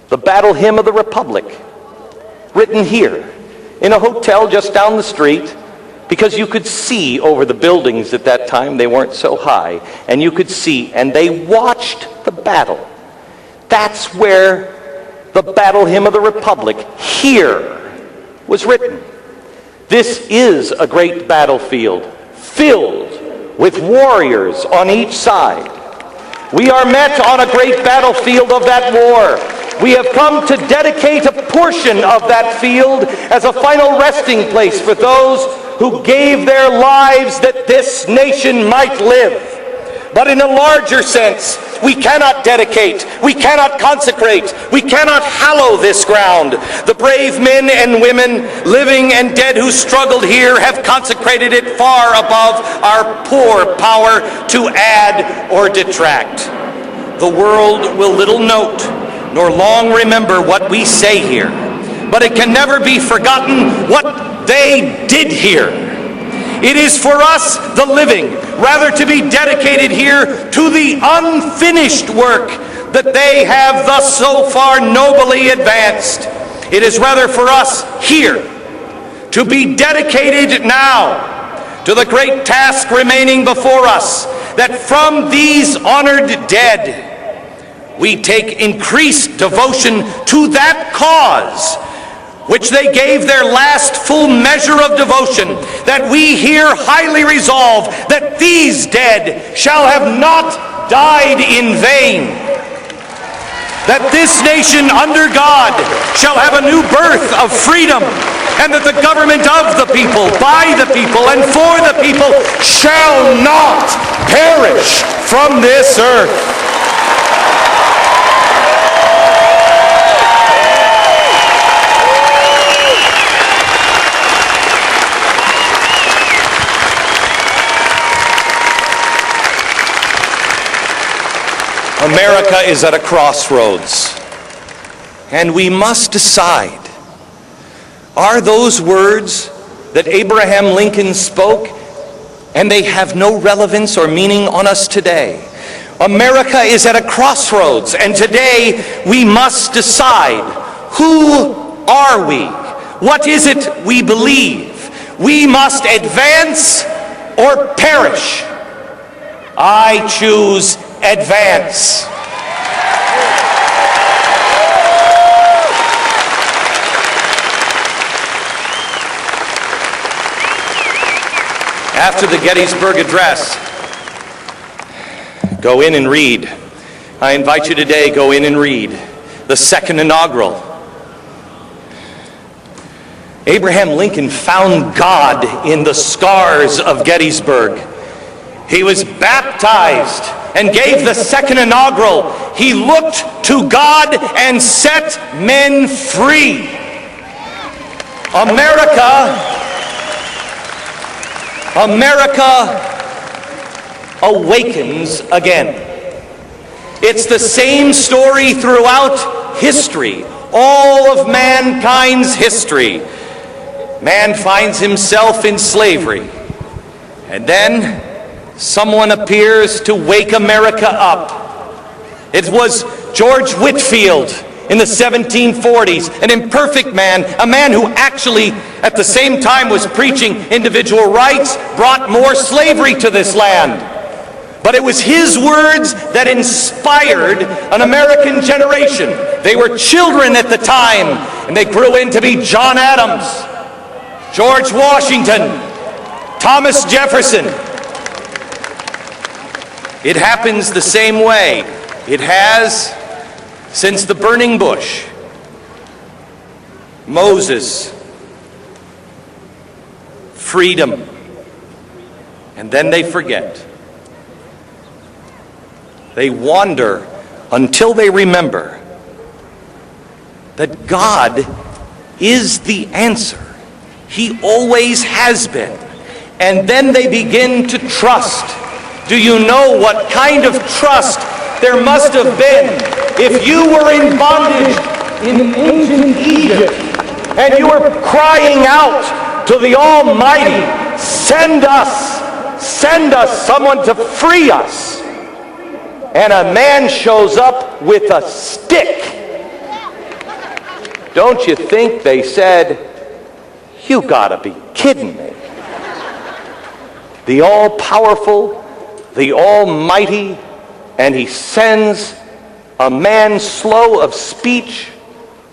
the Battle Hymn of the Republic, written here in a hotel just down the street, because you could see over the buildings at that time. They weren't so high, and you could see, and they watched the battle. That's where the Battle Hymn of the Republic here was written. This is a great battlefield filled with warriors on each side. We are met on a great battlefield of that war. We have come to dedicate a portion of that field as a final resting place for those who gave their lives that this nation might live. But in a larger sense, we cannot dedicate, we cannot consecrate, we cannot hallow this ground. The brave men and women, living and dead, who struggled here have consecrated it far above our poor power to add or detract. The world will little note nor long remember what we say here, but it can never be forgotten what they did here. It is for us, the living, rather to be dedicated here to the unfinished work that they have thus so far nobly advanced. It is rather for us here to be dedicated now to the great task remaining before us, that from these honored dead we take increased devotion to that cause which they gave their last full measure of devotion, that we here highly resolve that these dead shall have not died in vain, that this nation under God shall have a new birth of freedom, and that the government of the people, by the people, and for the people shall not perish from this earth. America is at a crossroads, and we must decide, are those words that Abraham Lincoln spoke, and they have no relevance or meaning on us today? America is at a crossroads, and today we must decide, who are we? What is it we believe? We must advance or perish. I choose advance. After the Gettysburg Address, go in and read. I invite you today, go in and read the second inaugural. Abraham Lincoln found God in the scars of Gettysburg. He was baptized and gave the second inaugural. He looked to God and set men free. America awakens again. It's the same story throughout history, all of mankind's history. Man finds himself in slavery, and then someone appears to wake America up. It was George Whitefield in the 1740s, an imperfect man, a man who actually at the same time was preaching individual rights, brought more slavery to this land. But it was his words that inspired an American generation. They were children at the time, and they grew into be John Adams, George Washington, Thomas Jefferson. It happens the same way. It has since the burning bush. Moses, freedom, and then they forget. They wander until they remember that God is the answer. He always has been. And then they begin to trust. Do you know what kind of trust there must have been if you were in bondage in ancient Egypt and you were crying out to the Almighty, send us someone to free us. And a man shows up with a stick Don't you think they said, "You gotta be kidding me"? The all-powerful, the almighty, and he sends a man slow of speech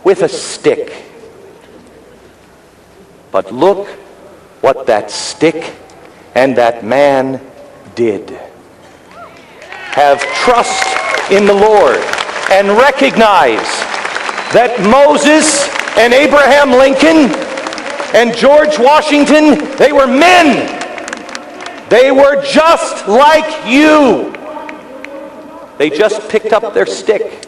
with a stick. But look what that stick and that man did. Have trust in the Lord and recognize that Moses and Abraham Lincoln and George Washington, they were men. They were just like you. They just picked up their stick.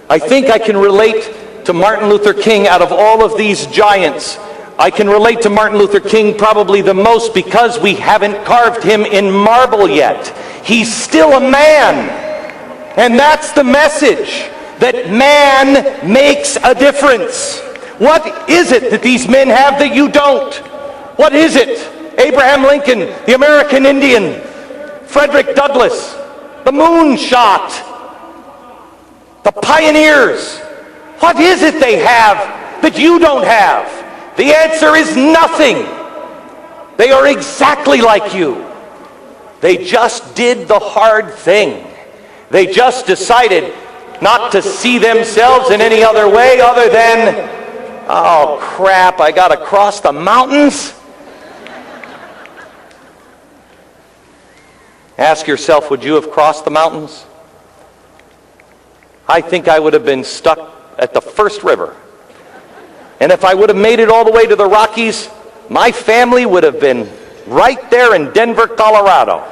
I think I can relate to Martin Luther King out of all of these giants. I can relate to Martin Luther King probably the most because we haven't carved him in marble yet. He's still a man. And that's the message, that man makes a difference. What is it that these men have that you don't? What is it? Abraham Lincoln, the American Indian, Frederick Douglass, the moonshot, the pioneers. What is it they have that you don't have? The answer is nothing. They are exactly like you. They just did the hard thing. They just decided not to see themselves in any other way other than, "Oh crap, I gotta cross the mountains." Ask yourself, would you have crossed the mountains? I think I would have been stuck at the first river. And if I would have made it all the way to the Rockies, my family would have been right there in Denver, Colorado.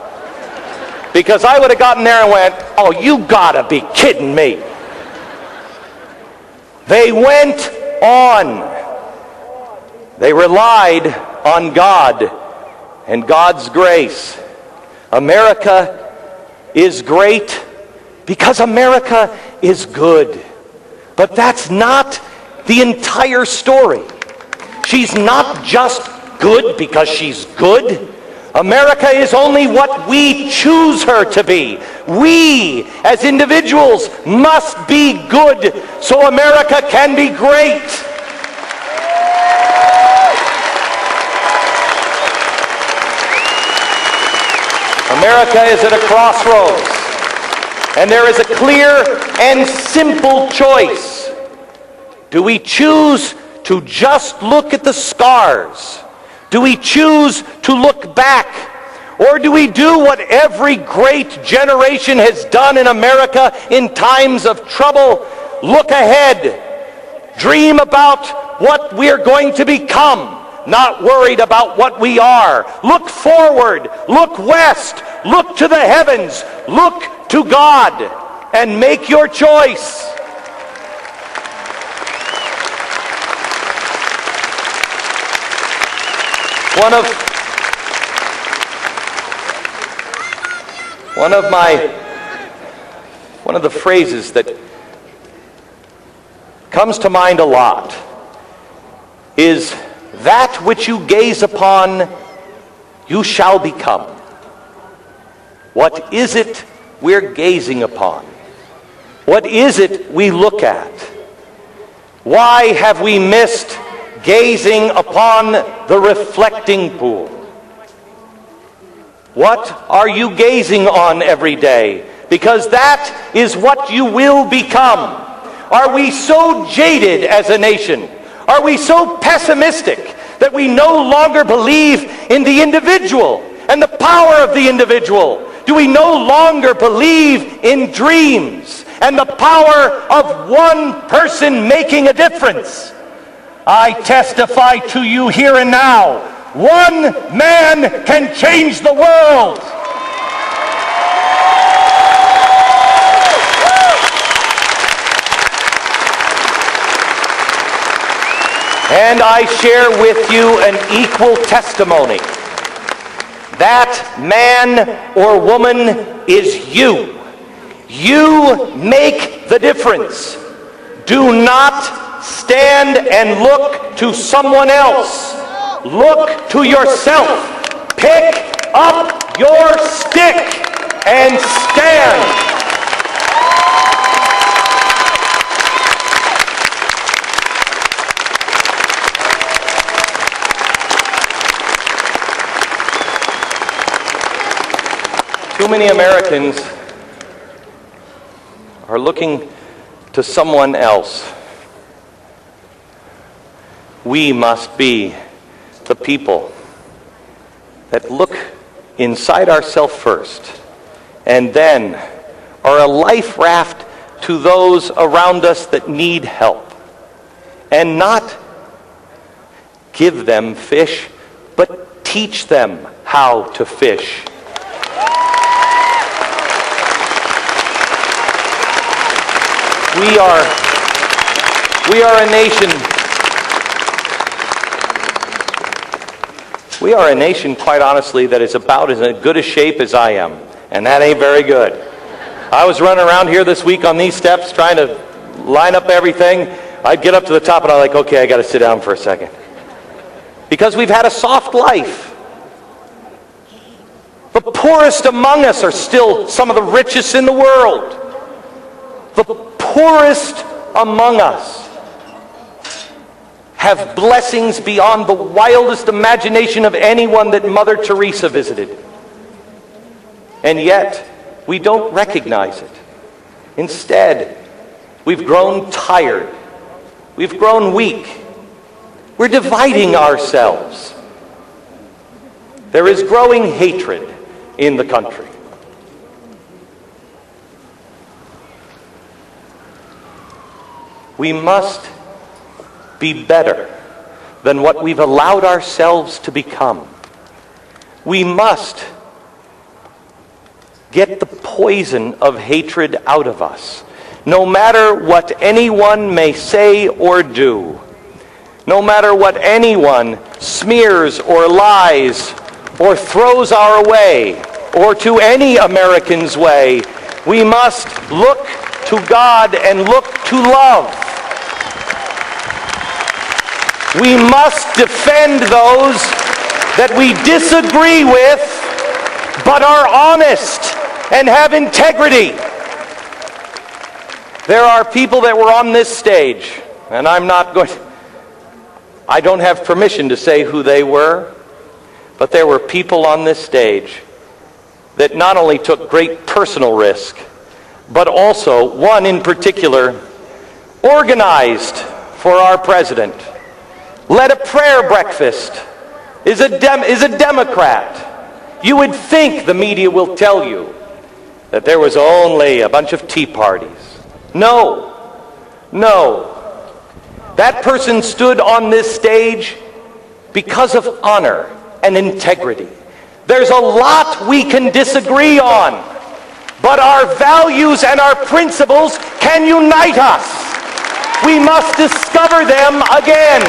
Because I would have gotten there and went, "Oh, you gotta be kidding me." They went on. They relied on God and God's grace. America is great because America is good. But that's not the entire story. She's not just good because she's good. America is only what we choose her to be. We, as individuals, must be good so America can be great. America is at a crossroads, and there is a clear and simple choice. Do we choose to just look at the scars? Do we choose to look back? Or do we do what every great generation has done in America in times of trouble? Look ahead. Dream about what we're going to become, not worried about what we are. Look forward. Look west. Look to the heavens. Look to God and make your choice. One of the phrases that comes to mind a lot is, "That which you gaze upon, you shall become." What is it we're gazing upon? What is it we look at? Why have we missed gazing upon the reflecting pool? What are you gazing on every day? Because that is what you will become. Are we so jaded as a nation? Are we so pessimistic that we no longer believe in the individual and the power of the individual? Do we no longer believe in dreams and the power of one person making a difference? I testify to you here and now, one man can change the world. And I share with you an equal testimony. That man or woman is you. You make the difference. Do not stand and look to someone else. Look to yourself. Pick up your stick and stand. many Americans are looking to someone else. We must be the people that look inside ourselves first, and then are a life raft to those around us that need help, and not give them fish, but teach them how to fish. We are a nation. We are a nation, quite honestly, that is about as good a shape as I am, and that ain't very good. I was running around here this week on these steps trying to line up everything. I'd get up to the top and I'm like, okay, I got to sit down for a second. Because we've had a soft life. The poorest among us are still some of the richest in the world. The poorest among us have blessings beyond the wildest imagination of anyone that Mother Teresa visited. And yet, we don't recognize it. Instead, we've grown tired. We've grown weak. We're dividing ourselves. There is growing hatred in the country. We must be better than what we've allowed ourselves to become. We must get the poison of hatred out of us, no matter what anyone may say or do, no matter what anyone smears or lies or throws our way or to any American's way. We must look to God and look to love. We must defend those that we disagree with, but are honest and have integrity. There are people that were on this stage, and I don't have permission to say who they were, but there were people on this stage that not only took great personal risk, but also, one in particular, organized for our president, led a prayer breakfast, is a Democrat. You would think the media will tell you that there was only a bunch of tea parties. No. That person stood on this stage because of honor and integrity. There's a lot we can disagree on, but our values and our principles can unite us. We must discover them again.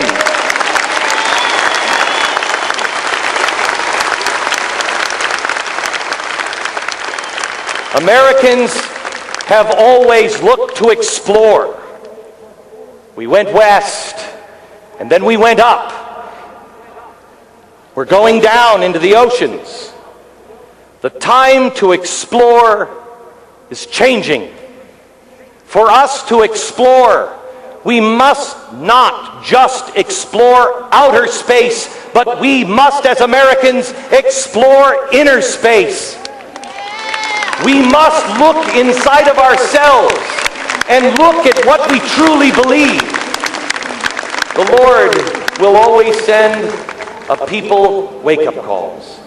Americans have always looked to explore. We went west, and then we went up. We're going down into the oceans. The time to explore is changing. For us to explore, we must not just explore outer space, but we must, as Americans, explore inner space. We must look inside of ourselves and look at what we truly believe. The Lord will always send a people wake-up calls.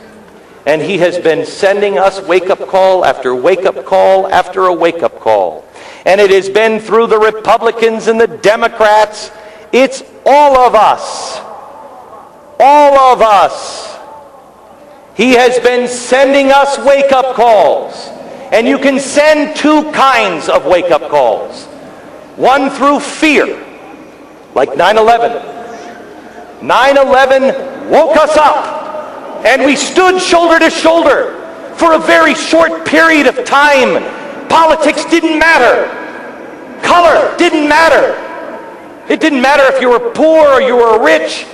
And He has been sending us wake-up call after wake-up call after a wake-up call. And it has been through the Republicans and the Democrats. It's all of us. All of us. He has been sending us wake-up calls. And you can send two kinds of wake-up calls. One through fear, like 9/11. 9/11 woke us up, and we stood shoulder to shoulder for a very short period of time. Politics didn't matter. Color didn't matter. It didn't matter if you were poor or you were rich.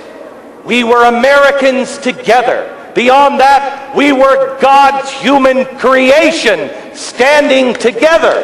We were Americans together. Beyond that, we were God's human creation standing together.